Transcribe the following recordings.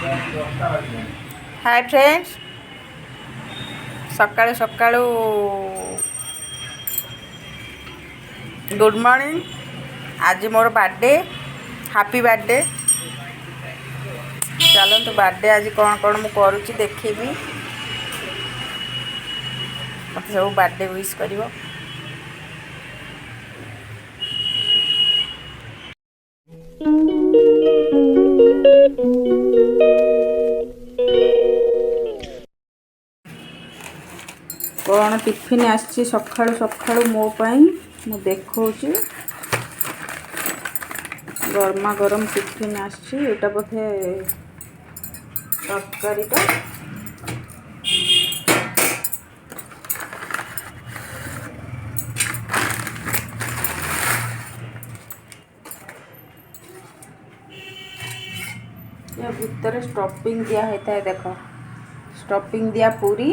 हाय friends, सकाळू सकाळू good morning. आज मोर बर्थडे, हैप्पी बर्थडे। चलतु बर्थडे आज कौन कौन मु करुच्ची देखी मत सब बर्थडे विश कर। कौन टिफिन आसी सकाळु सकाळु मो पाई मु देखौची गरमा गरम टिफिन आसी। एटा बोधे तरकारी टा या भीतर स्टफिंग दिया होता है। देखो स्टफिंग दिया पूरी,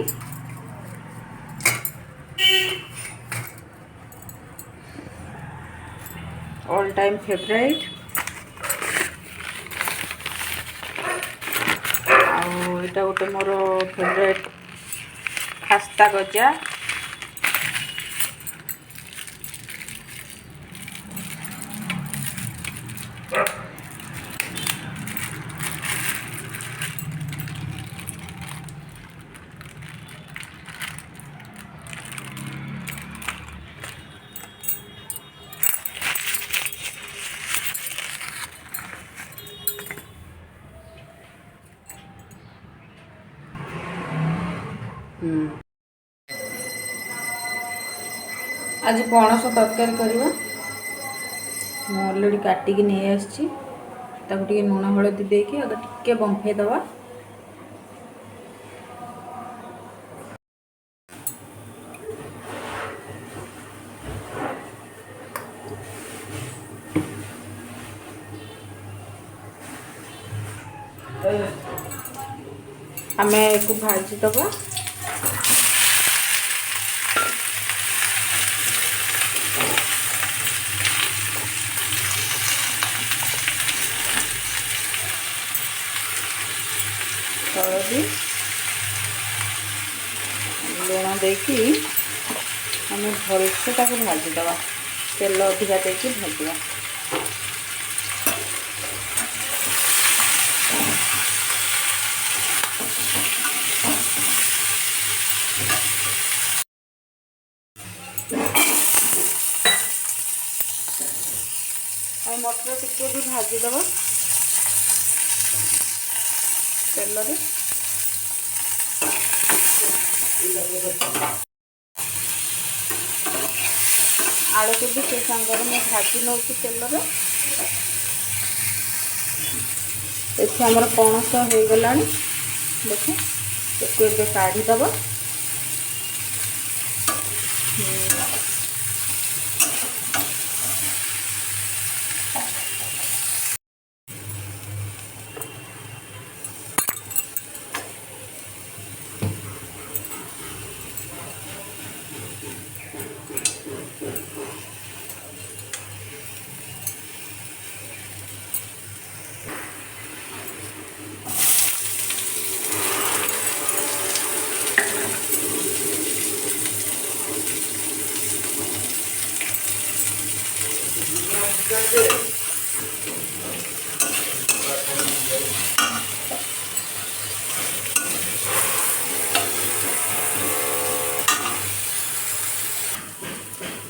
ऑल टाइम फेवरेट। आटा गोटे मोर फेवरेट खास्ता गजा। आज पणस तरकारी करवा ऑलरेडी काटिकी नहीं आसी। लुण हलदी देके आगे टिके बंफे दवा। आमे को भाजी दवा। हलदी लुण देकी आम भलसे भाजीदवा। तेल अधिका देकी भाजवा। मटर टिके भी भाजीदवा तेल रे। आलू को भी से संगे मैं भाजी नौ तेल रे। ये आमर पणस हो गला। देख ये काढ़ीदब।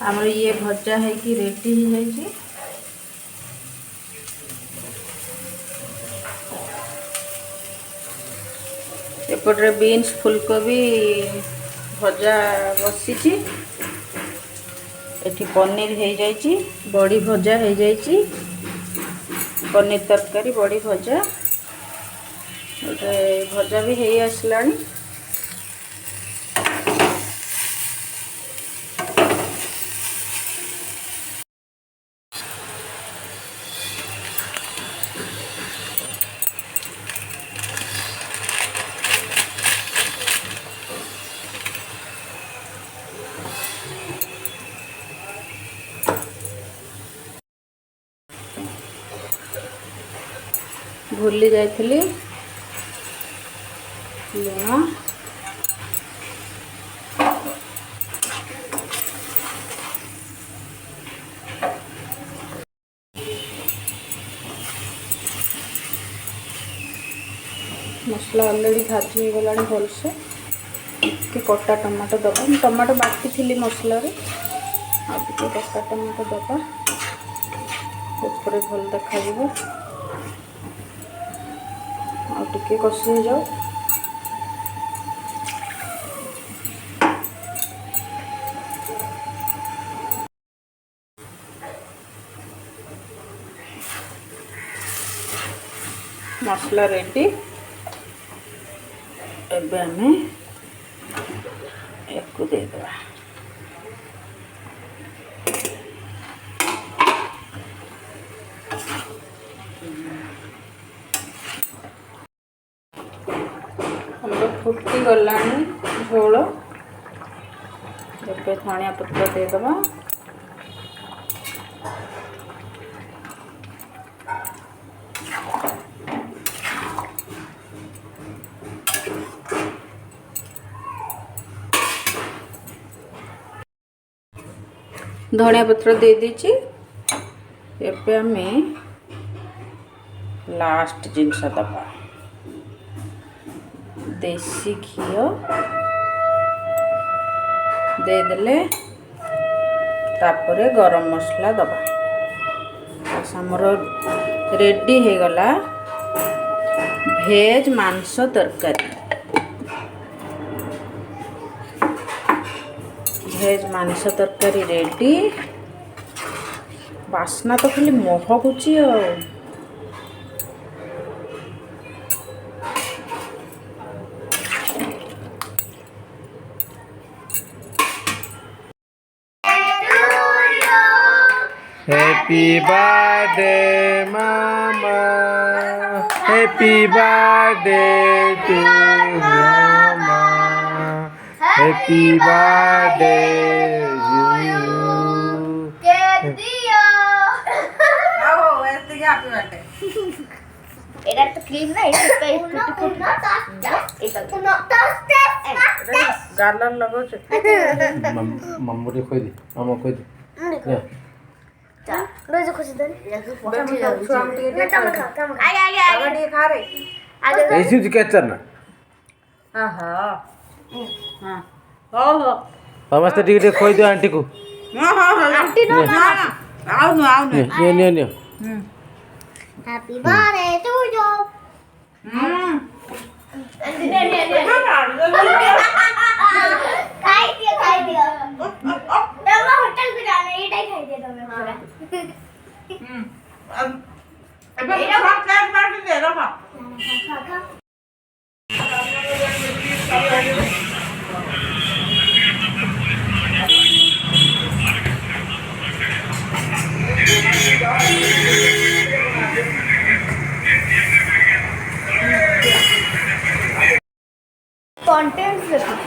आमर ये भजा है कि रेडी ही है जी। एपटे बीन्स फुलकोबी भजा बसी। एठी पनीर हो जाइए, बड़ी भजा हो जाइए। पनीर तरकारी बड़ी भजा गोटे भजा भी हो आसलानी। भूली जाइली लुण मसला ऑलरेडी भाजी गला भलसे टे कटा टमाटो दबा टमाटो बाटी थी मसला टे कटा टमाटो दबा ऊपर भल देखा टे कषि जाओ मसला रेडी एबे हमें एक दे देवा हमरो फुटी गलानी झोल एबे धनिया पत्र दे देवा धनिया पत्र दे दीची एबे हमें लास्ट जिनस दबा देसी घी दे देले तापरे गरम मसला दबा हमर रेडी हे गला भेज मांस तरकारी भेज मांस तरकारी रेडी बास्ना तो खाली महकुची हैप्पी बर्थडे मामा हैप्पी बर्थडे टू मामा हैप्पी बर्थडे यू এটা তো ক্রিম না এটা गार्लर लगो छे मम्मू रे खोई दे मामा खोई दे रोज खुश दे आगे खा रे ऐसी जी कैचर ना आहा हां हो हो समस्त टिके खोई दे आंटी को हां हां आंटी नो ना आओ ने हैप्पी बर्थडे टू यू खाई दियो तब होटल पे जाना ये टाइम खाई दे तुम्हें पूरा अब एटा भात प्लेट मार के दे रखा कंटेंट्स देखो